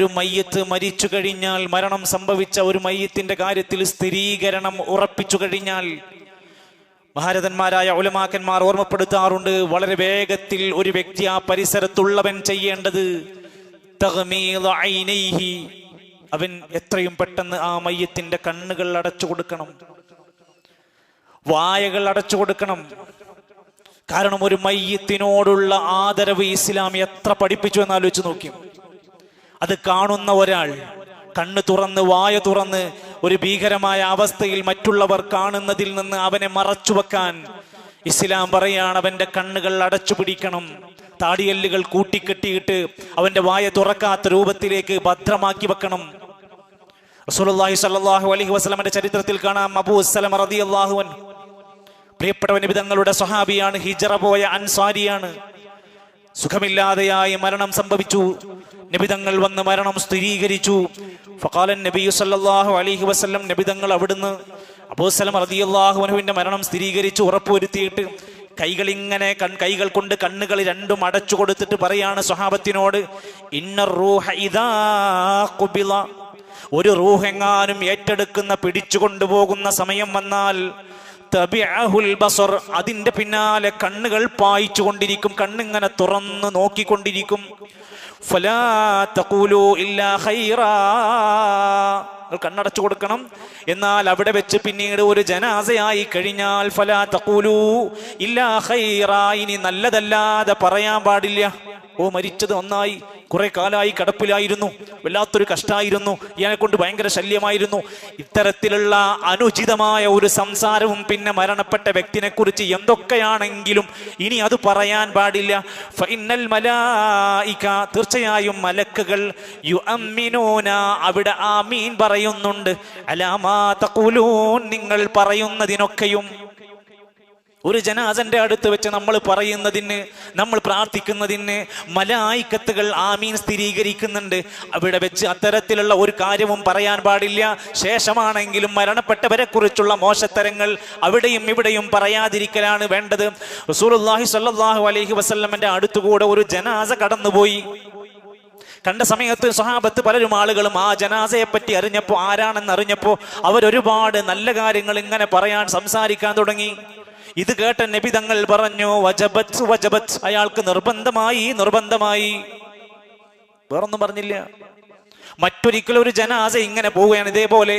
ഒരു മയ്യത്ത് മരിച്ചു കഴിഞ്ഞാൽ, മരണം സംഭവിച്ച ഒരു മയ്യത്തിന്റെ കാര്യത്തിൽ സ്ഥിരീകരണം ഉറപ്പിച്ചു കഴിഞ്ഞാൽ, മഹാരഥന്മാരായ ഉലമാക്കന്മാർ ഓർമ്മപ്പെടുത്താറുണ്ട്, വളരെ വേഗത്തിൽ ഒരു വ്യക്തി ആ പരിസരത്തുള്ളവൻ ചെയ്യേണ്ടത് തഗ്മീദ് ഐനൈഹി, അവൻ എത്രയും പെട്ടെന്ന് ആ മയ്യത്തിന്റെ കണ്ണുകൾ അടച്ചു കൊടുക്കണം, വായകൾ അടച്ചു കൊടുക്കണം. കാരണം ഒരു മയ്യത്തിനോടുള്ള ആദരവ് ഇസ്ലാം എത്ര പഠിപ്പിച്ചു എന്ന് ആലോചിച്ച് നോക്കി. അത് കാണുന്ന ഒരാൾ കണ്ണ് തുറന്ന് വായ തുറന്ന് ഒരു ഭീകരമായ അവസ്ഥയിൽ മറ്റുള്ളവർ കാണുന്നതിൽ നിന്ന് അവനെ മറച്ചു വെക്കാൻ ഇസ്ലാം പറയാണ്, അവന്റെ കണ്ണുകൾ അടച്ചു പിടിക്കണം, താടിയെല്ലുകൾ കൂട്ടിക്കെട്ടിയിട്ട് അവന്റെ വായ തുറക്കാത്ത രൂപത്തിലേക്ക് ഭദ്രമാക്കി വെക്കണം. റസൂലുള്ളാഹി സ്വല്ലല്ലാഹു അലൈഹി വസല്ലമയുടെ ചരിത്രത്തിൽ കാണാം, അബൂ സലമ റളിയല്ലാഹു അൻഹു, പ്രിയപ്പെട്ട നബി തങ്ങളുടെ സ്വഹാബിയാണ്, ഹിജറ പോയ അൻസാരിയാണ്. സുഖമില്ലാതെയായി മരണം സംഭവിച്ചു. നബി തങ്ങൾ വന്ന് മരണം സ്ഥിരീകരിച്ചു. ഫഖാല നബി സല്ലല്ലാഹു അലൈഹി വസല്ലം, നബി തങ്ങൾ അവിടുന്ന് അബൂ സലമ റളിയല്ലാഹു അൻഹുവിന്റെ മരണം സ്ഥിരീകരിച്ചു ഉറപ്പുവരുത്തിയിട്ട് കൈകൾ കൊണ്ട് കണ്ണുകൾ രണ്ടും അടച്ചു കൊടുത്തിട്ട് പറയാണ് സ്വഹാബത്തിനോട്, ഇന്നർ റൂഹ ഇദാ ഖുബില, ഒരു റൂഹെങ്ങാനും ഏറ്റെടുക്കുന്ന പിടിച്ചു കൊണ്ടുപോകുന്ന സമയം വന്നാൽ തബിഅഹുൽ ബസർ, അതിന്റെ പിന്നാലെ കണ്ണുകൾ പായിച്ചു കൊണ്ടിരിക്കും, കണ്ണിങ്ങനെ തുറന്ന് നോക്കിക്കൊണ്ടിരിക്കും. ഫലാ തഖൂലു ഇല്ലാ ഖൈറാ, കണ്ണടച്ചു കൊടുക്കണം. എന്നാൽ അവിടെ വെച്ച് പിന്നീട് ഒരു ജനാസയായി കഴിഞ്ഞാൽ ഫലാ തഖൂലു ഇല്ലാ ഖൈറാ, ഇനി നല്ലതല്ലാതെ പറയാൻ പാടില്ല. ഓ, മരിച്ചത് ഒന്നായി, കുറെ കാലമായി കിടപ്പിലായിരുന്നു, വല്ലാത്തൊരു കഷ്ടമായിരുന്നു, ഇയാളെ കൊണ്ട് ഭയങ്കര ശല്യമായിരുന്നു. ഇത്തരത്തിലുള്ള അനുചിതമായ ഒരു സംസാരവും പിന്നെ മരണപ്പെട്ട വ്യക്തിനെ കുറിച്ച് എന്തൊക്കെയാണെങ്കിലും ഇനി അത് പറയാൻ പാടില്ല. ഫഇന്നൽ മലായിക, തീർച്ചയായും മലക്കുകൾ യുഅമ്മിനൂന, അവിടെ ആമീൻ പറയുന്നുണ്ട്, അലാ മാ തഖൂലൂൻ, നിങ്ങൾ പറയുന്നതിനൊക്കെയും. ഒരു ജനാസന്റെ അടുത്ത് വെച്ച് നമ്മൾ പറയുന്നതിന്, നമ്മൾ പ്രാർത്ഥിക്കുന്നതിന് മലായിക്കത്തുകൾ ആമീൻ സ്ഥിരീകരിക്കുന്നുണ്ട്. അവിടെ വെച്ച് അത്തരത്തിലുള്ള ഒരു കാര്യവും പറയാൻ പാടില്ല. ശേഷമാണെങ്കിലും മരണപ്പെട്ടവരെ കുറിച്ചുള്ള മോശത്തരങ്ങൾ അവിടെയും ഇവിടെയും പറയാതിരിക്കലാണ് വേണ്ടത്. റസൂലുള്ളാഹി സ്വല്ലല്ലാഹു അലൈഹി വസല്ലമയുടെ അടുത്തുകൂടെ ഒരു ജനാസ കടന്നുപോയി. കണ്ട സമയത്ത് സ്വഹാബത്ത് പലരും ആളുകളും ആ ജനാസയെ പറ്റി അറിഞ്ഞപ്പോൾ, ആരാണെന്ന് അറിഞ്ഞപ്പോൾ അവരൊരുപാട് നല്ല കാര്യങ്ങൾ ഇങ്ങനെ പറയാൻ സംസാരിക്കാൻ തുടങ്ങി. ഇത് കേട്ട നബി തങ്ങൾ പറഞ്ഞു, വജബത് വജബത്, അയാൾക്ക് നിർബന്ധമായി. വേറൊന്നും പറഞ്ഞില്ല. മറ്റൊരിക്കലും ഒരു ജനാസ ഇങ്ങനെ പോവുകയാണ് ഇതേപോലെ.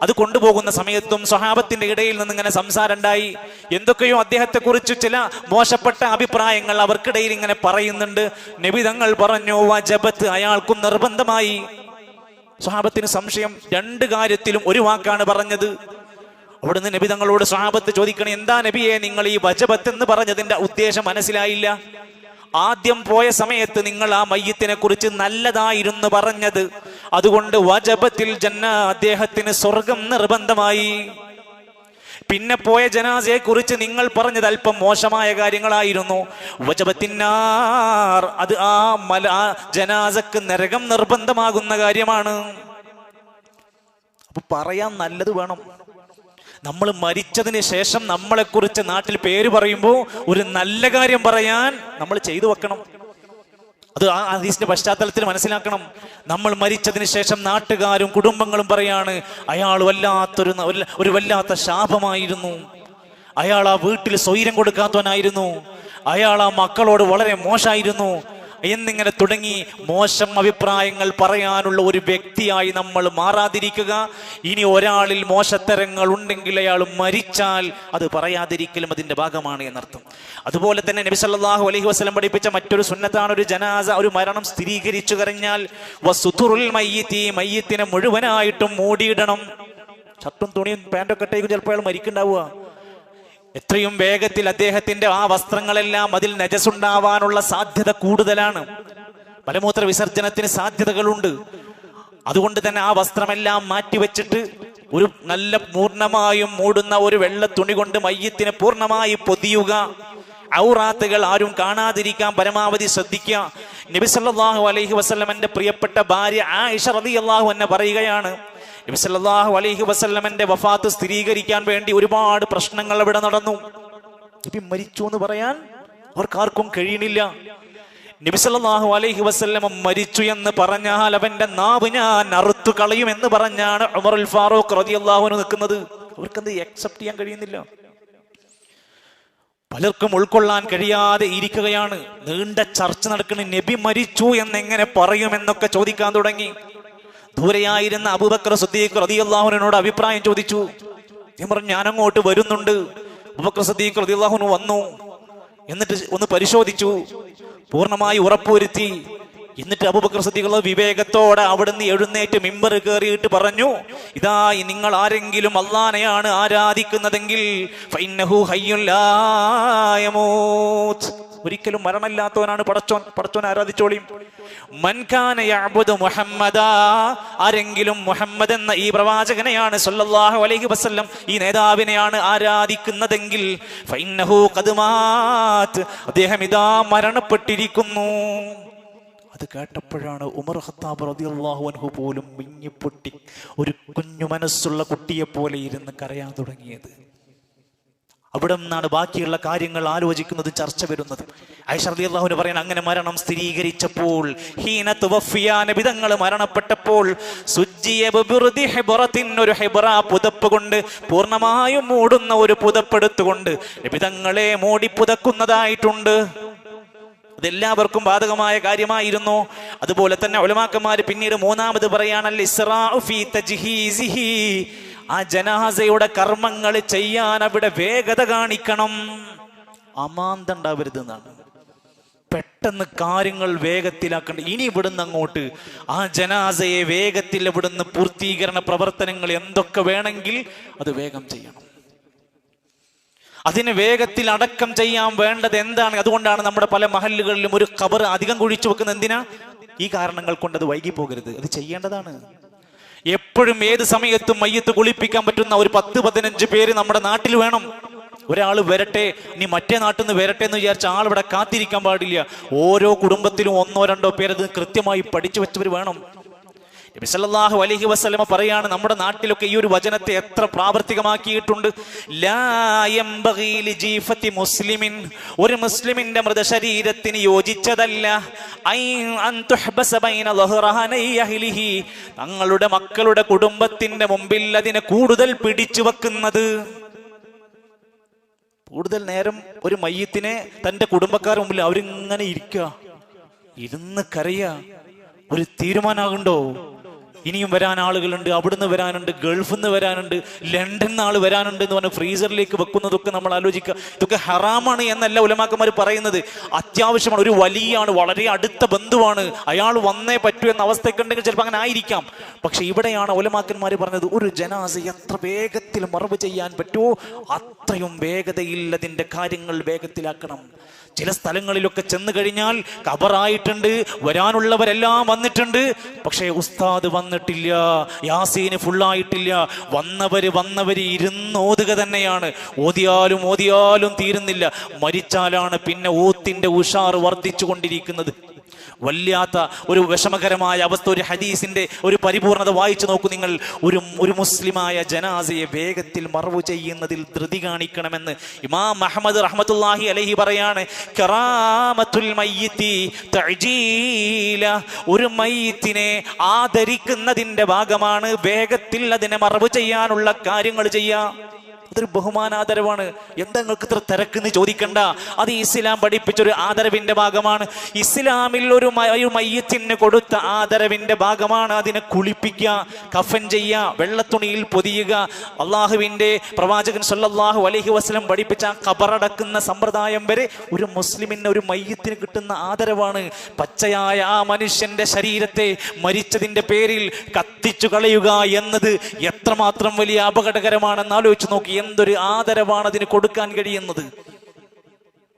അത് കൊണ്ടുപോകുന്ന സമയത്തും സ്വഹാബത്തിന്റെ ഇടയിൽ നിന്ന് ഇങ്ങനെ സംസാരം ഉണ്ടായി. എന്തൊക്കെയോ അദ്ദേഹത്തെ കുറിച്ച് ചില മോശപ്പെട്ട അഭിപ്രായങ്ങൾ അവർക്കിടയിൽ ഇങ്ങനെ പറയുന്നുണ്ട്. നബി തങ്ങൾ പറഞ്ഞു, വജബത്ത്, അയാൾക്കും നിർബന്ധമായി. സ്വഹാബത്തിന് സംശയം, രണ്ട് കാര്യത്തിലും ഒരു വാക്കാണ് പറഞ്ഞത്. അവിടുന്ന് നബി തങ്ങളോട് സ്വഹാബത്ത് ചോദിക്കണം, എന്താ നബിയെ നിങ്ങൾ ഈ വജബത്ത് എന്ന് പറഞ്ഞതിന്റെ ഉദ്ദേശം മനസ്സിലായില്ല. ആദ്യം പോയ സമയത്ത് നിങ്ങൾ ആ മയ്യത്തിനെ കുറിച്ച് നല്ലതായിരുന്നു പറഞ്ഞത്, അതുകൊണ്ട് വജബത്തിൽ ജന്ന, അദ്ദേഹത്തിന് സ്വർഗം നിർബന്ധമായി. പിന്നെ പോയ ജനാസയെ കുറിച്ച് നിങ്ങൾ പറഞ്ഞത് അല്പം മോശമായ കാര്യങ്ങളായിരുന്നു, വജബത്തിന്നാർ, അത് ആ ജനാസക്ക് നരകം നിർബന്ധമാകുന്ന കാര്യമാണ്. അപ്പൊ പറയാൻ നല്ലത് വേണം. നമ്മൾ മരിച്ചതിന് ശേഷം നമ്മളെക്കുറിച്ച് നാട്ടിൽ പേര് പറയുമ്പോൾ ഒരു നല്ല കാര്യം പറയാൻ നമ്മൾ ചെയ്തു വെക്കണം. അത് ആ ഹദീസിന്റെ പശ്ചാത്തലത്തിൽ മനസ്സിലാക്കണം. നമ്മൾ മരിച്ചതിന് ശേഷം നാട്ടുകാരും കുടുംബങ്ങളും പറയാണ്, അയാൾ വല്ലാത്ത ശാപമായിരുന്നു, അയാൾ ആ വീട്ടിൽ സ്വൈരം കൊടുക്കാത്തവനായിരുന്നു, അയാൾ ആ മക്കളോട് വളരെ മോശമായിരുന്നു എന്നിങ്ങനെ തുടങ്ങി മോശം അഭിപ്രായങ്ങൾ പറയാനുള്ള ഒരു വ്യക്തിയായി നമ്മൾ മാറാതിരിക്കുക. ഇനി ഒരാളിൽ മോശത്തരങ്ങൾ ഉണ്ടെങ്കിൽ അയാൾ മരിച്ചാൽ അത് പറയാതിരിക്കലും അതിന്റെ ഭാഗമാണ് എന്നർത്ഥം. അതുപോലെ തന്നെ നബി സല്ലല്ലാഹു അലൈഹി വസല്ലം പഠിപ്പിച്ച മറ്റൊരു സുന്നത്താണ്, ഒരു ജനാസ, ഒരു മരണം സ്ഥിരീകരിച്ചു കഴിഞ്ഞാൽ വസുതുറുൽ മയ്യിത്തി, മയ്യിത്തിനെ മുഴുവനായിട്ടും മൂടിയിടണം. ഷർട്ടും തുണിയും പാൻറ്റൊക്കെ ഇട്ടേക്കും ചിലപ്പോൾ അയാൾ മരിക്കുണ്ടാവുക. എത്രയും വേഗത്തിൽ അദ്ദേഹത്തിന്റെ ആ വസ്ത്രങ്ങളെല്ലാം അതിൽ നജസുണ്ടാവാനുള്ള സാധ്യത കൂടുതലാണ്. മലമൂത്ര വിസർജനത്തിന് സാധ്യതകളുണ്ട്. അതുകൊണ്ട് തന്നെ ആ വസ്ത്രമെല്ലാം മാറ്റിവെച്ചിട്ട് ഒരു നല്ല പൂർണ്ണമായും മൂടുന്ന ഒരു വെള്ള തുണി കൊണ്ട് മയ്യത്തിനെ പൂർണ്ണമായി പൊതിയുക. ഔറാത്തുകൾ ആരും കാണാതിരിക്കാൻ പരമാവധി ശ്രദ്ധിക്കുക. നബി സല്ലല്ലാഹു അലൈഹി വസല്ലമന്റെ പ്രിയപ്പെട്ട ഭാര്യ ആയിഷ റളിയല്ലാഹു അൻഹ പറയുകയാണ്, നബി സല്ലല്ലാഹു അലൈഹി വസല്ലമന്റെ വഫാത്ത് സ്ഥിരീകരിക്കാൻ വേണ്ടി ഒരുപാട് പ്രശ്നങ്ങൾ അവിടെ നടന്നു. നബി മരിച്ചു എന്ന് പറയാൻ അവർക്കാർക്കും കഴിയണില്ല. നബി സല്ലല്ലാഹു അലൈഹി വസല്ലം മരിച്ചു എന്ന് പറഞ്ഞാൽ അവന്റെ നാവ് ഞാൻ അറുത്തു കളയും എന്ന് പറഞ്ഞാണ് ഉമറുൽ ഫാറൂഖ് റളിയല്ലാഹു അൻഹു നിൽക്കുന്നത്. അവർക്കത് അക്സെപ്റ്റ് ചെയ്യാൻ കഴിയുന്നില്ല. പലർക്കും ഉൾക്കൊള്ളാൻ കഴിയാതെ ഇരിക്കുകയാണ്. നീണ്ട ചർച്ച നടക്കുന്ന നബി മരിച്ചു എന്നെങ്ങനെ പറയുമെന്നൊക്കെ ചോദിക്കാൻ തുടങ്ങി. ദൂരെയായിരുന്ന അബൂബക്കർ സിദ്ദീഖ് റളിയല്ലാഹു അൻഹുവിനോട് അഭിപ്രായം ചോദിച്ചു. ഞാൻ പറഞ്ഞു ഞാനങ്ങോട്ട് വരുന്നുണ്ട്. അബൂബക്കർ സിദ്ദീഖ് റളിയല്ലാഹു അൻഹു വന്നു. എന്നിട്ട് ഒന്ന് പരിശോധിച്ചു, പൂർണ്ണമായി ഉറപ്പുവരുത്തി. എന്നിട്ട് അബൂബക്കർ സിദ്ദീഖ് വിവേകത്തോടെ അവിടുന്ന് എഴുന്നേറ്റ് മിമ്പർ കയറിയിട്ട് പറഞ്ഞു, ഇതാ നിങ്ങൾ ആരെങ്കിലും അല്ലാഹനെയാണ് ആരാധിക്കുന്നതെങ്കിൽ ഫഇന്നഹു ഹയ്യുൻ ലാ യമൂത്ത്, ഒരിക്കലും മരണമില്ലാത്തവനാണ് പടച്ചോൻ ആരാധിച്ചോളിയും. മൻ കാന യഅ്ബുദു മുഹമ്മദാ, ആരെങ്കിലും മുഹമ്മദ് എന്ന ഈ പ്രവാചകനെയാണ് സല്ലല്ലാഹു അലൈഹി വസല്ലം ഈ നേതാവിനെയാണ് ആരാധിക്കുന്നതെങ്കിൽ ഫഇന്നഹു ഖദ് മാത്, അദ്ദേഹം ഇതാ മരണപ്പെട്ടിരിക്കുന്നു. അത് കേട്ടപ്പോഴാണ് ഉമർ ഖത്താബ് റളിയല്ലാഹു അൻഹു പോലും മിങ്ങിപ്പൊട്ടി ഒരു കുഞ്ഞു മനസ്സുള്ള കുട്ടിയെ പോലെ ഇരുന്ന് കരയാൻ തുടങ്ങിയത്. അവിടെ നിന്നാണ് ബാക്കിയുള്ള കാര്യങ്ങൾ ആലോചിക്കുന്നത്, ചർച്ച വരുന്നത്. ആയിഷ റളിയല്ലാഹു അൻഹ പറയാൻ, അങ്ങനെ മരണം സ്ഥിരീകരിച്ചപ്പോൾ ഹീന തുവഫിയ, നബി തങ്ങൾ മരണപ്പെട്ടപ്പോൾ സുജ്ജിയ ബിബുർദി ഹിബ്റത്തിൻ, ഒരു ഹിബ്റ പുതപ്പ് കൊണ്ട് പൂർണ്ണമായും മൂടുന്ന ഒരു പുതപ്പെടുത്തുകൊണ്ട് നബി തങ്ങളെ മൂടി പുതക്കുന്നതായിട്ടുണ്ട്. അതെല്ലാവർക്കും ബാധകമായ കാര്യമായിരുന്നു. അതുപോലെ തന്നെ ഉലമാക്കന്മാർ പിന്നീട് മൂന്നാമത് പറയാണ് അൽ ഇസ്റാഉ ഫീ തജ്ഹീസിഹി, ആ ജനാസയുടെ കർമ്മങ്ങൾ ചെയ്യാൻ അവിടെ വേഗത കാണിക്കണം, അമാന്ത ഉണ്ടാവരുത് എന്നാണ്. പെട്ടെന്ന് കാര്യങ്ങൾ വേഗത്തിലാക്കണ്ട. ഇനി ഇവിടുന്ന് അങ്ങോട്ട് ആ ജനാസയെ വേഗത്തിൽ ഇവിടുന്ന് പൂർത്തീകരണ പ്രവർത്തനങ്ങൾ എന്തൊക്കെ വേണമെങ്കിൽ അത് വേഗം ചെയ്യണം. അതിന് വേഗത്തിൽ അടക്കം ചെയ്യാൻ വേണ്ടത് എന്താണ്? അതുകൊണ്ടാണ് നമ്മുടെ പല മഹല്ലുകളിലും ഒരു ഖബർ അധികം കുഴിച്ചു വെക്കുന്നത്. എന്തിനാ? ഈ കാരണങ്ങൾ കൊണ്ട് അത് വൈകി പോകരുത്, അത് ചെയ്യേണ്ടതാണ്. എപ്പോഴും ഏത് സമയത്തും മയ്യത്ത് കുളിപ്പിക്കാൻ പറ്റുന്ന ഒരു 10-15 പേര് നമ്മുടെ നാട്ടിൽ വേണം. ഒരാൾ വരട്ടെ, ഇനി മറ്റേ നാട്ടിൽ നിന്ന് വരട്ടെ എന്ന് വിചാരിച്ച ആൾ ഇവിടെ കാത്തിരിക്കാൻ പാടില്ല. ഓരോ കുടുംബത്തിലും 1-2 പേരത് കൃത്യമായി പഠിച്ചു വെച്ചവർ വേണം. നബി സല്ലല്ലാഹു അലൈഹി വസല്ലമ പറയാണ്, നമ്മുടെ നാട്ടിലൊക്കെ ഈ ഒരു വചനത്തെ എത്ര പ്രാവർത്തികമാക്കിയിട്ടുണ്ട്. ലാ യംബഗി ലിജീഫത്തി മുസ്ലിമിൻ, ഒരു മുസ്ലിമിന്റെ മൃതശരീരത്തിന് യോജിച്ചതല്ല അൻ തുഹ്ബസ ബൈന ളഹ്റഹനൈ അഹ്ലിഹി, തങ്ങളുടെ മക്കളുടെ കുടുംബത്തിന്റെ മുമ്പിൽ അതിനെ കൂടുതൽ പിടിച്ചു വെക്കുന്നത്. കൂടുതൽ നേരം ഒരു മയ്യത്തിനെ തന്റെ കുടുംബക്കാരുടെ മുമ്പിൽ അവരിങ്ങനെ ഇരിക്കുക, ഇരുന്ന് കരയുക. ഒരു തീരുമാനമാകുണ്ടോ? ഇനിയും വരാൻ ആളുകളുണ്ട്, അവിടുന്ന് വരാനുണ്ട്, ഗൾഫിൽ നിന്ന് വരാനുണ്ട്, ലണ്ടനിൽ നിന്ന് ആൾ വരാനുണ്ട് എന്ന് പറഞ്ഞ് ഫ്രീസറിലേക്ക് വെക്കുന്നതൊക്കെ നമ്മൾ ആലോചിക്കുക. ഇതൊക്കെ ഹറാമാണ് എന്നല്ല ഉലമാക്കന്മാർ പറയുന്നത്, അത്യാവശ്യമാണ്. ഒരു വലിയാണ്, വളരെ അടുത്ത ബന്ധുവാണ്, അയാൾ വന്നേ പറ്റൂ എന്ന അവസ്ഥയൊക്കെ ഉണ്ടെങ്കിൽ ചിലപ്പോൾ അങ്ങനെ ആയിരിക്കാം. പക്ഷെ ഇവിടെയാണ് ഉലമാക്കന്മാർ പറഞ്ഞത്, ഒരു ജനാസ എത്ര വേഗത്തിൽ മറവ് ചെയ്യാൻ പറ്റുമോ അത്രയും വേഗതയിൽ അതിൻ്റെ കാര്യങ്ങൾ വേഗത്തിലാക്കണം. ചില സ്ഥലങ്ങളിലൊക്കെ ചെന്ന് കഴിഞ്ഞാൽ ഖബറായിട്ടുണ്ട്, വരാനുള്ളവരെല്ലാം വന്നിട്ടുണ്ട്, പക്ഷേ ഉസ്താദ് വന്നിട്ടില്ല, യാസീന് ഫുള്ളായിട്ടില്ല. വന്നവര് ഇരുന്നോതുക തന്നെയാണ്, ഓതിയാലും തീരുന്നില്ല. മരിച്ചാലാണ് പിന്നെ ഊത്തിന്റെ ഉഷാർ വർദ്ധിച്ചു കൊണ്ടിരിക്കുന്നത്. വല്ലാത്ത ഒരു വിഷമകരമായ അവസ്ഥ. ഒരു ഹദീസിന്റെ ഒരു പരിപൂർണത വായിച്ചു നോക്കൂ നിങ്ങൾ. ഒരു മുസ്ലിമായ ജനാസയെ വേഗത്തിൽ മറവു ചെയ്യുന്നതിൽ ധൃതി കാണിക്കണമെന്ന് ഇമാം അഹ്മദ് റഹ്മത്തുള്ളാഹി അലൈഹി പറയാണ്, കറാമത്തുൽ മയ്യിത്തി തഅജീല, ഒരു മയ്യിത്തിനെ ആദരിക്കുന്നതിന്റെ ഭാഗമാണ് വേഗത്തിൽ അതിനെ മറവു ചെയ്യാനുള്ള കാര്യങ്ങൾ ചെയ്യാം. അതൊരു ബഹുമാനാദരവാണ്. എന്താ നിങ്ങൾക്ക് ഇത്ര തിരക്കെന്ന് ചോദിക്കണ്ട, അത് ഇസ്ലാം പഠിപ്പിച്ചൊരു ആദരവിന്റെ ഭാഗമാണ്. ഇസ്ലാമിൽ ഒരു മയ്യത്തിന് കൊടുത്ത ആദരവിന്റെ ഭാഗമാണ് അതിനെ കുളിപ്പിക്കുക, കഫൻ ചെയ്യുക, വെള്ളത്തുണിയിൽ പൊതിയുക. അള്ളാഹുവിന്റെ പ്രവാചകൻ സല്ലല്ലാഹു അലൈഹി വസല്ലം പഠിപ്പിച്ച ഖബറടക്കുന്ന സമ്പ്രദായം വരെ ഒരു മുസ്ലിമിന്, ഒരു മയ്യത്തിന് കിട്ടുന്ന ആദരവാണ്. പച്ചയായ ആ മനുഷ്യന്റെ ശരീരത്തെ മരിച്ചതിന്റെ പേരിൽ കത്തിച്ചു കളയുക എന്നത് എത്രമാത്രം വലിയ അപകടകരമാണെന്ന് ആലോചിച്ച് നോക്കി. എന്തൊരു ആദരവാണ് അതിന് കൊടുക്കാൻ കഴിയുന്നത്.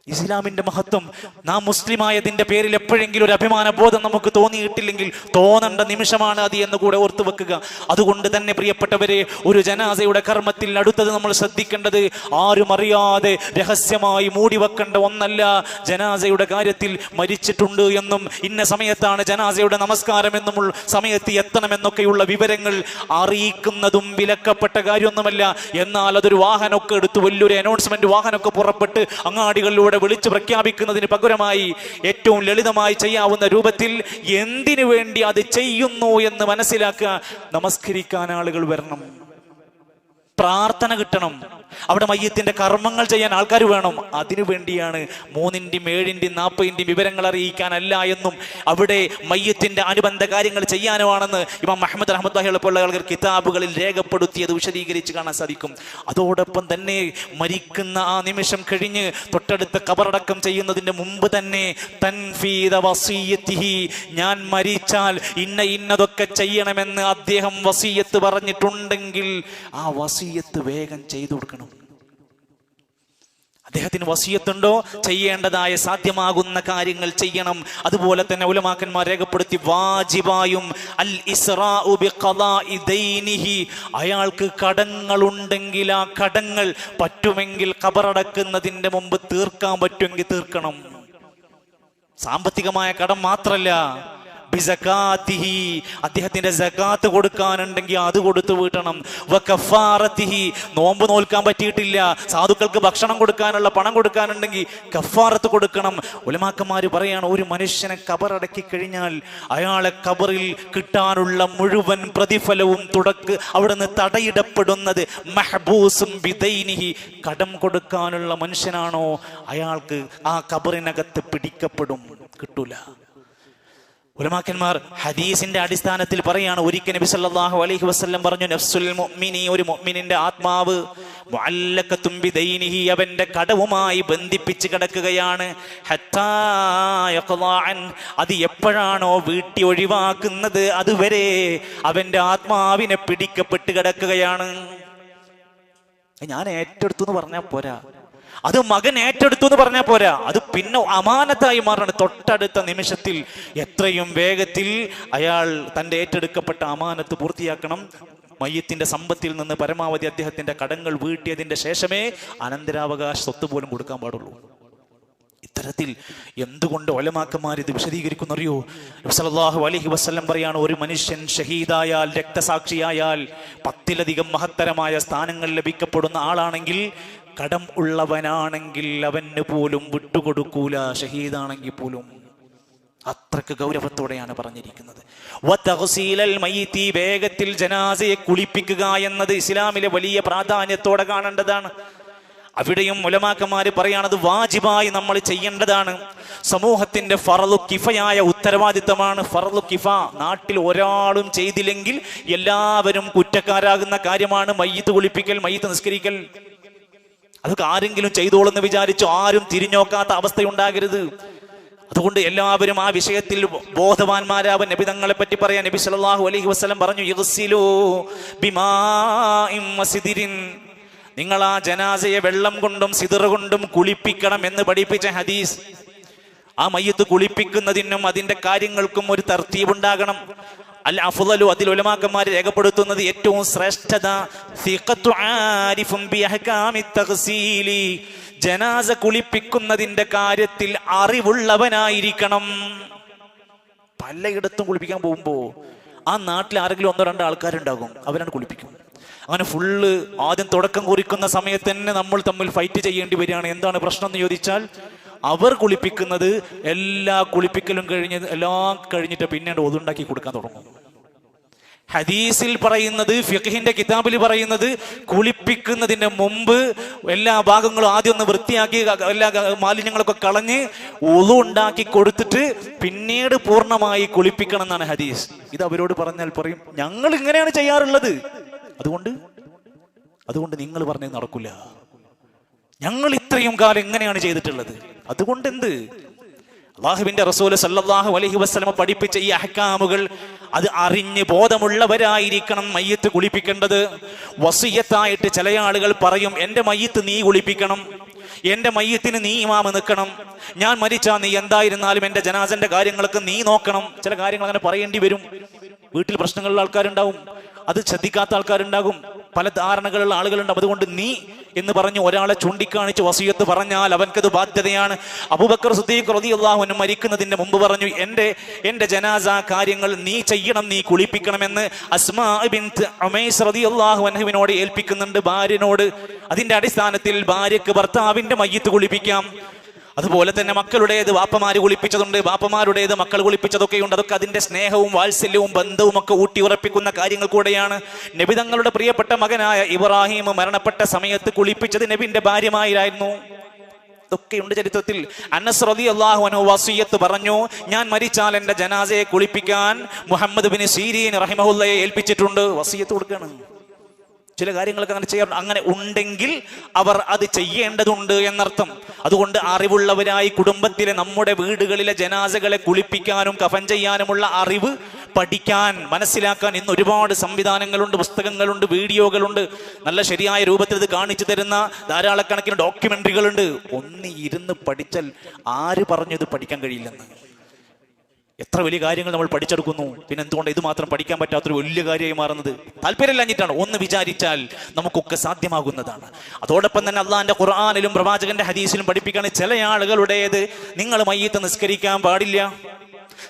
ഇസ്ലാമിന്റെ മഹത്വം, നാം മുസ്ലിമായതിന്റെ പേരിൽ എപ്പോഴെങ്കിലും ഒരു അഭിമാന ബോധം നമുക്ക് തോന്നിയിട്ടില്ലെങ്കിൽ തോന്നേണ്ട നിമിഷമാണ് അത് എന്ന് കൂടെ ഓർത്തു വെക്കുക. അതുകൊണ്ട് തന്നെ പ്രിയപ്പെട്ടവരെ, ഒരു ജനാസയുടെ കർമ്മത്തിൽ അടുത്തത് നമ്മൾ ശ്രദ്ധിക്കേണ്ടത് ആരും അറിയാതെ രഹസ്യമായി മൂടി വെക്കേണ്ട ഒന്നല്ല. ജനാസയുടെ കാര്യത്തിൽ മരിച്ചിട്ടുണ്ട് എന്നും ഇന്ന സമയത്താണ് ജനാസയുടെ നമസ്കാരം എന്നും സമയത്ത് എത്തണമെന്നൊക്കെയുള്ള വിവരങ്ങൾ അറിയിക്കുന്നതും വിലക്കപ്പെട്ട കാര്യമൊന്നുമല്ല. എന്നാൽ അതൊരു വാഹനമൊക്കെ എടുത്ത് വലിയൊരു അനൗൺസ്മെന്റ് വാഹനമൊക്കെ പുറപ്പെട്ട് അങ്ങാടികളിലൂടെ ഇവിടെ വിളിച്ചു പ്രഖ്യാപിക്കുന്നതിന് പകരമായി ഏറ്റവും ലളിതമായി ചെയ്യാവുന്ന രൂപത്തിൽ എന്തിനു വേണ്ടി അത് ചെയ്യുന്നു എന്ന് മനസ്സിലാക്കുക. നമസ്കരിക്കാൻ ആളുകൾ വരണം, പ്രാർത്ഥന കിട്ടണം, അവിടെ മയ്യത്തിന്റെ കർമ്മങ്ങൾ ചെയ്യാൻ ആൾക്കാർ വേണം. അതിനു വേണ്ടിയാണ് 3-ന്റെയും 7-ന്റെയും 40-ന്റെയും വിവരങ്ങൾ അറിയിക്കാനല്ല എന്നും അവിടെ മയ്യത്തിന്റെ അനുബന്ധ കാര്യങ്ങൾ ചെയ്യാനുമാണെന്ന് ഇമാം അഹ്മദ് റഹ്മത്തുള്ളാഹി പോലുള്ള ആളുകൾ കിതാബുകളിൽ രേഖപ്പെടുത്തിയത് വിശദീകരിച്ച് കാണാൻ സാധിക്കും. അതോടൊപ്പം തന്നെ മരിക്കുന്ന ആ നിമിഷം കഴിഞ്ഞ് തൊട്ടടുത്ത ഖബറടക്കം ചെയ്യുന്നതിന് മുമ്പ് തന്നെ തൻഫീദ വസിയ്യത്തിഹി, ഞാൻ മരിച്ചാൽ ഇന്നതൊക്കെ ചെയ്യണമെന്ന് അദ്ദേഹം വസിയ്യത്ത് പറഞ്ഞിട്ടുണ്ടെങ്കിൽ ആ വസിയ്യത്ത് വേഗം ചെയ്തു കൊടുക്കണം. അദ്ദേഹത്തിന് വസിയത്തുണ്ടോ, ചെയ്യേണ്ടതായ സാധ്യമാകുന്ന കാര്യങ്ങൾ ചെയ്യണം. അതുപോലെ തന്നെ ഉലമാക്കന്മാർ രേഖപ്പെടുത്തി വാജിബായും അൽ ഇസ്റാഉ ബിഖദാഇ ദൈനിഹി, അയാൾക്ക് കടങ്ങളുണ്ടെങ്കിൽ ആ കടങ്ങൾ പറ്റുമെങ്കിൽ ഖബറടക്കുന്നതിന്റെ മുമ്പ് തീർക്കാൻ പറ്റുമെങ്കിൽ തീർക്കണം. സാമ്പത്തികമായ കടം മാത്രല്ല, ബിസകാത്തിഹി, അദ്ദേഹത്തിന്റെ സകാത്ത് കൊടുക്കാനുണ്ടെങ്കിൽ അത് കൊടുത്തു വീട്ടണം. വകഫാറത്തിഹി, നോമ്പ് നോൽക്കാൻ പറ്റിയിട്ടില്ല, സാധുക്കൾക്ക് ഭക്ഷണം കൊടുക്കാനുള്ള പണം കൊടുക്കാനുണ്ടെങ്കിൽ കഫാറത്ത് കൊടുക്കണം. ഉലമാക്കന്മാര് പറയാണ്, ഒരു മനുഷ്യനെ ഖബറടക്കി കഴിഞ്ഞാൽ അയാളെ ഖബറിൽ കിട്ടാനുള്ള മുഴുവൻ പ്രതിഫലവും അവിടുന്ന് തടയിടപ്പെടുന്നത് മഹ്ബൂസും ബിദൈനിഹി, കടം കൊടുക്കാനുള്ള മനുഷ്യനാണോ അയാൾക്ക് ആ ഖബറിനകത്ത് പിടിക്കപ്പെടും, കിട്ടൂല. ഉലമാക്കന്മാർ ഹദീസിന്റെ അടിസ്ഥാനത്തിൽ പറയാണ്, ഒരിക്കൽ നബി സല്ലല്ലാഹു അലൈഹി വസല്ലം പറഞ്ഞു, നഫ്സുൽ മുഅ്മിനി, ഒരു മുഅ്മിനിന്റെ ആത്മാവ് മുഅല്ലഖത്തും ബിദൈനിഹി, അവന്റെ കടവുമായി ബന്ധിപ്പിച്ച് കിടക്കുകയാണ്. ഹത്താ യഖ്ളാ അൻ, അത് എപ്പോഴാണോ വീട്ടി ഒഴിവാക്കുന്നത് അതുവരെ അവന്റെ ആത്മാവിനെ പിടിക്കപ്പെട്ട് കിടക്കുകയാണ്. ഞാൻ ഏറ്റെടുത്തു എന്ന് പറഞ്ഞാൽ പോരാ, അത് മകൻ ഏറ്റെടുത്തു എന്ന് പറഞ്ഞാൽ പോരാ, അത് പിന്നെ അമാനത്തായി മാറാണ്. തൊട്ടടുത്ത നിമിഷത്തിൽ എത്രയും വേഗത്തിൽ അയാൾ തൻ്റെ ഏറ്റെടുക്കപ്പെട്ട അമാനത്ത് പൂർത്തിയാക്കണം. മയ്യത്തിന്റെ സമ്പത്തിൽ നിന്ന് പരമാവധി അദ്ദേഹത്തിന്റെ കടങ്ങൾ വീട്ടിയതിന്റെ ശേഷമേ അനന്തരാവകാശ സ്വത്ത് പോലും കൊടുക്കാൻ പാടുള്ളൂ. ഇത്തരത്തിൽ എന്തുകൊണ്ട് ഉലമാക്കന്മാർ ഇത് വിശദീകരിക്കുന്നറിയോ? നബി സല്ലല്ലാഹു അലൈഹി വസല്ലം പറയാണ്, ഒരു മനുഷ്യൻ ഷഹീദായാൽ, രക്തസാക്ഷിയായാൽ 10-ലധികം മഹത്തരമായ സ്ഥാനങ്ങൾ ലഭിക്കപ്പെടുന്ന ആളാണെങ്കിൽ, കടം ഉള്ളവനാണെങ്കിൽ അവന് പോലും വിട്ടുകൊടുക്കൂല, ഷഹീദാണെങ്കിൽ പോലും. അത്രക്ക് ഗൗരവത്തോടെയാണ് പറഞ്ഞിരിക്കുന്നത്. വേഗത്തിൽ ജനാസയെ കുളിപ്പിക്കുക എന്നത് ഇസ്ലാമിലെ വലിയ പ്രാധാന്യത്തോടെ കാണേണ്ടതാണ്. അവിടെയും ഉലമാക്കന്മാര് പറയാണത് വാജിബായി നമ്മൾ ചെയ്യേണ്ടതാണ്. സമൂഹത്തിന്റെ ഫർളു കിഫയായ ഉത്തരവാദിത്തമാണ്. ഫർളു കിഫ, നാട്ടിൽ ഒരാളും ചെയ്തില്ലെങ്കിൽ എല്ലാവരും കുറ്റക്കാരാകുന്ന കാര്യമാണ് മയ്യിത്ത് കുളിപ്പിക്കൽ, മയ്യിത്ത് നിസ്കരിക്കൽ. അതൊക്കെ ആരെങ്കിലും ചെയ്തോളെന്ന് വിചാരിച്ചു ആരും തിരിഞ്ഞോക്കാത്ത അവസ്ഥയുണ്ടാകരുത്. അതുകൊണ്ട് എല്ലാവരും ആ വിഷയത്തിൽ ബോധവാന്മാരാവൻ. നബി തങ്ങളെ പറ്റി പറയാൻ നബി സല്ലല്ലാഹു അലൈഹി വസല്ലം പറഞ്ഞു, യഗ്സിലു ബിമാഇൻ വസിദിരിൻ, നിങ്ങൾ ആ ജനാസയെ വെള്ളം കൊണ്ടും സിദർ കൊണ്ടും കുളിപ്പിക്കണം എന്ന് പഠിപ്പിച്ച ഹദീസ്. ആ മയ്യത്ത് കുളിപ്പിക്കുന്നതിനും അതിന്റെ കാര്യങ്ങൾക്കും ഒരു തർത്തീബുണ്ടാകണം. അൽ അഫ്ളലു, അതിൽ ഉലമാക്കന്മാർ രേഖപ്പെടുത്തുന്നത് ഏറ്റവും ശ്രേഷ്ഠത സിഖത്തു ആരിഫുൻ ബി അഹ്കാമി തഗ്സീലി, ജനാസ കുളിപ്പിക്കുന്നതിന്റെ കാര്യത്തിൽ അറിവുള്ളവനായിരിക്കണം. പലയിടത്തും കുളിപ്പിക്കാൻ പോകുമ്പോ ആ നാട്ടിൽ ആരെങ്കിലും 1-2 ആൾക്കാരുണ്ടാകും, അവരാണ് കുളിപ്പിക്കും. അങ്ങനെ ഫുള്ള് ആദ്യം തുടക്കം കുറിക്കുന്ന സമയത്ത് തന്നെ നമ്മൾ തമ്മിൽ ഫൈറ്റ് ചെയ്യേണ്ടി വരികയാണ്. എന്താണ് പ്രശ്നം എന്ന് ചോദിച്ചാൽ, അവർ കുളിപ്പിക്കുന്നത് എല്ലാ കുളിപ്പിക്കലും എല്ലാം കഴിഞ്ഞിട്ട് പിന്നീട് ഒതുണ്ടാക്കി കൊടുക്കാൻ തുടങ്ങും. ഹദീസിൽ പറയുന്നത്, ഫിഖ്ഹിന്റെ കിതാബിൽ പറയുന്നത്, കുളിപ്പിക്കുന്നതിന് മുമ്പ് എല്ലാ ഭാഗങ്ങളും ആദ്യം ഒന്ന് വൃത്തിയാക്കി എല്ലാ മാലിന്യങ്ങളൊക്കെ കളഞ്ഞ് ഒളു ഉണ്ടാക്കി കൊടുത്തിട്ട് പിന്നീട് പൂർണ്ണമായി കുളിപ്പിക്കണം എന്നാണ് ഹദീസ്. ഇത് അവരോട് പറഞ്ഞാൽ പറയും, ഞങ്ങൾ ഇങ്ങനെയാണ് ചെയ്യാറുള്ളത്, അതുകൊണ്ട് നിങ്ങൾ പറഞ്ഞത് നടക്കില്ല, ഞങ്ങൾ ഇത്രയും കാലം എങ്ങനെയാണ് ചെയ്തിട്ടുള്ളത്, അതുകൊണ്ട് എന്ത്? അല്ലാഹുവിന്റെ റസൂൽ സല്ലല്ലാഹു അലൈഹി വസല്ലം പഠിപ്പിച്ച ഈ അഹ്കാമുകൾ അത് അറിഞ്ഞ് ബോധമുള്ളവരായിരിക്കണം മയ്യത്ത് കുളിപ്പിക്കേണ്ടത്. വസിയത്തായിട്ട് ചില ആളുകൾ പറയും, എൻ്റെ മയ്യത്ത് നീ കുളിപ്പിക്കണം, എൻ്റെ മയ്യത്തിന് നീ ഇമാമ് നിൽക്കണം, ഞാൻ മരിച്ചാ നീ എന്തായിരുന്നാലും എൻ്റെ ജനാസന്റെ കാര്യങ്ങളൊക്കെ നീ നോക്കണം. ചില കാര്യങ്ങൾ അങ്ങനെ പറയേണ്ടി വരും. വീട്ടിൽ പ്രശ്നങ്ങളുള്ള ആൾക്കാരുണ്ടാവും, അത് ശ്രദ്ധിക്കാത്ത ആൾക്കാരുണ്ടാകും, പല ധാരണകളുള്ള ആളുകളുണ്ടാവും. അതുകൊണ്ട് നീ എന്ന് പറഞ്ഞ് ഒരാളെ ചൂണ്ടിക്കാണിച്ച് വസിയത്ത് പറഞ്ഞാൽ അവൻക്കത് ബാധ്യതയാണ്. അബൂബക്കർ സിദ്ദീഖ് റളിയല്ലാഹു അൻഹു മരിക്കുന്നതിന്റെ മുമ്പ് പറഞ്ഞു, എൻ്റെ ജനാസ കാര്യങ്ങൾ നീ ചെയ്യണം, നീ കുളിപ്പിക്കണമെന്ന് അസ്മാ ബിൻത് ഉമൈസ് റളിയല്ലാഹു അൻഹുവിനോട് ഏൽപ്പിക്കുന്നുണ്ട്, ഭാര്യനോട്. അതിന്റെ അടിസ്ഥാനത്തിൽ ഭാര്യക്ക് ഭർത്താവിന്റെ മയ്യിത്ത് കുളിപ്പിക്കാം. അതുപോലെ തന്നെ മക്കളുടേത് വാപ്പമാര് കുളിപ്പിച്ചതുണ്ട്, വാപ്പമാരുടേത് മക്കൾ കുളിപ്പിച്ചതൊക്കെയുണ്ട്. അതൊക്കെ അതിന്റെ സ്നേഹവും വാത്സല്യവും ബന്ധവും ഒക്കെ ഊട്ടിയുറപ്പിക്കുന്ന കാര്യങ്ങൾ കൂടെയാണ്. നബി തങ്ങളുടെ പ്രിയപ്പെട്ട മകനായ ഇബ്രാഹിം മരണപ്പെട്ട സമയത്ത് കുളിപ്പിച്ചത് നബിന്റെ ഭാര്യമാരായിരുന്നു. ഇതൊക്കെയുണ്ട് ചരിത്രത്തിൽ. അനസ് റളിയല്ലാഹു അൻഹു വസിയത്ത് പറഞ്ഞു, ഞാൻ മരിച്ചാൽ എന്റെ ജനാസയെ കുളിപ്പിക്കാൻ മുഹമ്മദ് ബിൻ സീരീൻ റഹിമഹുല്ലയെ ഏൽപ്പിച്ചിട്ടുണ്ട്. വസിയത്ത് കൊടുക്കുകയാണ്. ചില കാര്യങ്ങളൊക്കെ അങ്ങനെ ചെയ്യാറുണ്ട്. അങ്ങനെ ഉണ്ടെങ്കിൽ അവർ അത് ചെയ്യേണ്ടതുണ്ട് എന്നർത്ഥം. അതുകൊണ്ട് അറിവുള്ളവരായി കുടുംബത്തിലെ നമ്മുടെ വീടുകളിലെ ജനാസകളെ കുളിപ്പിക്കാനും കഫൻ ചെയ്യാനുമുള്ള അറിവ് പഠിക്കാൻ, മനസ്സിലാക്കാൻ ഇന്ന് ഒരുപാട് സംവിധാനങ്ങളുണ്ട്, പുസ്തകങ്ങളുണ്ട്, വീഡിയോകളുണ്ട്. നല്ല ശരിയായ രൂപത്തിൽ ഇത് കാണിച്ചു തരുന്ന ധാരാളക്കണക്കിന് ഡോക്യുമെന്ററികളുണ്ട്. ഒന്ന് ഇരുന്ന് പഠിച്ചാൽ ആര് പറഞ്ഞു ഇത് പഠിക്കാൻ കഴിയില്ലെന്ന്? എത്ര വലിയ കാര്യങ്ങൾ നമ്മൾ പഠിച്ചെടുക്കുന്നു. പിന്നെ എന്തുകൊണ്ട് ഇത് മാത്രം പഠിക്കാൻ പറ്റാത്തൊരു വലിയ കാര്യമായി മാറുന്നത്? താല്പര്യമില്ലാഞ്ഞിട്ടാണ്. ഒന്ന് വിചാരിച്ചാൽ നമുക്കൊക്കെ സാധ്യമാകുന്നതാണ്. അതോടൊപ്പം തന്നെ അള്ളാഹിന്റെ ഖുർആനിലും പ്രവാചകന്റെ ഹദീസിലും പഠിപ്പിക്കുകയാണ്, ചില ആളുകളുടേത് നിങ്ങൾ മയ്യിത്ത് നിസ്കരിക്കാൻ പാടില്ല.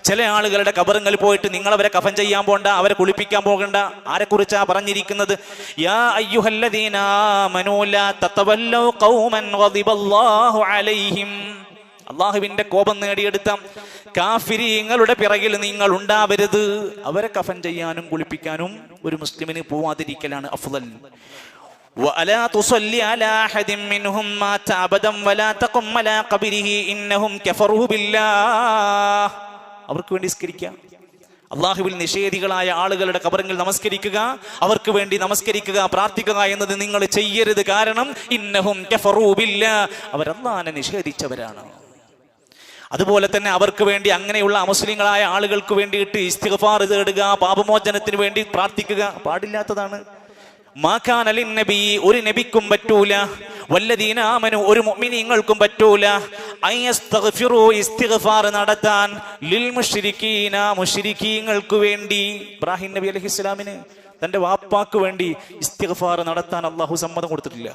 ചില ആളുകളുടെ ഖബറുകളിൽ പോയിട്ട് നിങ്ങൾ അവരെ കഫൻ ചെയ്യാൻ പോകണ്ട, അവരെ കുളിപ്പിക്കാൻ പോകണ്ട. ആരെക്കുറിച്ചാ പറഞ്ഞിരിക്കുന്നത്? യാ അയ്യുഹല്ലദീന ആമനൂ ലാ തതവല്ലൂ ഖൗമൻ ഗദിബല്ലാഹു അലൈഹിം. അള്ളാഹുവിന്റെ കോപം നേടിയെടുത്ത കാഫിരീങ്ങളുടെ പിറകിൽ നിങ്ങൾ ഉണ്ടാവരുത്. അവരെ കഫൻ ചെയ്യാനും കുളിപ്പിക്കാനും ഒരു മുസ്ലിമിന് പോവാതിരിക്കലാണ് അഫ്ളൽ. وَأَلَا تُصَلِّ عَلَى أَحَدٍ مِّنْهُمْ مَاتَ أَبَدًا وَلَا تَقُمْ عَلَى قَبْرِهِ إِنَّهُمْ كَفَرُوا بِاللَّهِ. അവർക്ക് വേണ്ടി നിസ്കരിക്കുക. അള്ളാഹുവിൽ നിഷേധികളായ ആളുകളുടെ ഖബറിൽ നമസ്കരിക്കുക, അവർക്ക് വേണ്ടി നമസ്കരിക്കുക, പ്രാർത്ഥിക്കുക എന്നത് നിങ്ങൾ ചെയ്യരുത്. കാരണം ഇന്നഹും കഫറൂ ബില്ലാഹ്, അവർ അല്ലാഹുവിനെ നിഷേധിച്ചവരാണ്. അതുപോലെ തന്നെ അവർക്ക് വേണ്ടി അങ്ങനെയുള്ള അമുസ്ലിങ്ങളായ ആളുകൾക്ക് വേണ്ടിയിട്ട് ഇസ്തിഗ്ഫാർ തേടുക, പാപമോചനത്തിന് വേണ്ടി പ്രാർത്ഥിക്കുക പാടില്ലാത്തതാണ്. മാകാന ലിന്നബി, ഒരു നബിക്കും പറ്റൂല, വല്ലദീന ആമനു, ഒരു മുഅ്മിനീങ്ങൾക്കും പറ്റൂല, അയസ്തഗ്ഫിറു, ഇസ്തിഗ്ഫാർ നടത്താൻ, ലിൽ മുശ്രിക്കീന, മുശ്രിക്കീങ്ങൾക്ക് വേണ്ടി. ഇബ്രാഹിം നബി അലൈഹിസ്സലാമിന് തന്റെ വാപ്പാക്ക് വേണ്ടി ഇസ്തിഗ്ഫാർ നടത്താൻ അല്ലാഹു സമ്മതം കൊടുത്തിട്ടില്ല.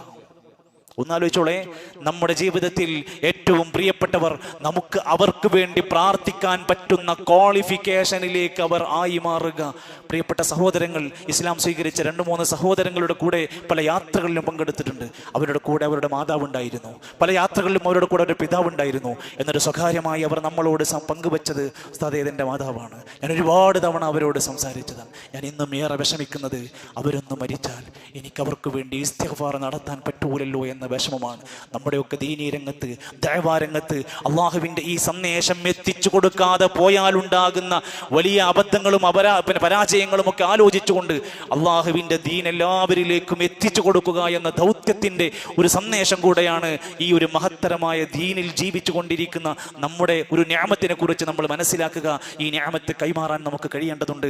ഒന്നാലോചിച്ചോളെ, നമ്മുടെ ജീവിതത്തിൽ ഏറ്റവും പ്രിയപ്പെട്ടവർ, നമുക്ക് അവർക്ക് വേണ്ടി പ്രാർത്ഥിക്കാൻ പറ്റുന്ന ക്വാളിഫിക്കേഷനിലേക്ക് അവർ ആയി മാറുക. പ്രിയപ്പെട്ട സഹോദരങ്ങൾ, ഇസ്ലാം സ്വീകരിച്ച 2-3 സഹോദരങ്ങളുടെ കൂടെ പല യാത്രകളിലും പങ്കെടുത്തിട്ടുണ്ട്. അവരുടെ കൂടെ അവരുടെ മാതാവുണ്ടായിരുന്നു, പല യാത്രകളിലും അവരുടെ കൂടെ അവരുടെ പിതാവുണ്ടായിരുന്നു. എന്നൊരു സ്വകാര്യമായി അവർ നമ്മളോട് പങ്കുവെച്ചത്, ഉസ്താദേ ഇതെൻ്റെ മാതാവാണ്, ഞാൻ ഒരുപാട് തവണ അവരോട് സംസാരിച്ചതാണ്, ഞാൻ ഇന്നും ഏറെ വിഷമിക്കുന്നത് അവരൊന്ന് മരിച്ചാൽ എനിക്ക് അവർക്ക് വേണ്ടി ഇസ്തിഗ്ഫാർ നടത്താൻ പറ്റൂലല്ലോ എന്ന വിഷമമാണ്. നമ്മുടെയൊക്കെ ദീനീ രംഗത്ത്, ദഅ്വാ രംഗത്ത് അള്ളാഹുവിൻ്റെ ഈ സന്ദേശം എത്തിച്ചു കൊടുക്കാതെ പോയാലുണ്ടാകുന്ന വലിയ അബദ്ധങ്ങളും പരാജയങ്ങളും ഒക്കെ ആലോചിച്ചുകൊണ്ട് അള്ളാഹുവിൻ്റെ ദീൻ എല്ലാവരിലേക്കും എത്തിച്ചു കൊടുക്കുക എന്ന ദൗത്യത്തിൻ്റെ ഒരു സന്ദേശം കൂടെയാണ് ഈ ഒരു മഹത്തരമായ ദീനിൽ ജീവിച്ചു കൊണ്ടിരിക്കുന്ന നമ്മുടെ ഒരു നിഅമത്തിനെ കുറിച്ച് നമ്മൾ മനസ്സിലാക്കുക. ഈ നിഅമത്ത് കൈമാറാൻ നമുക്ക് കഴിയേണ്ടതുണ്ട്.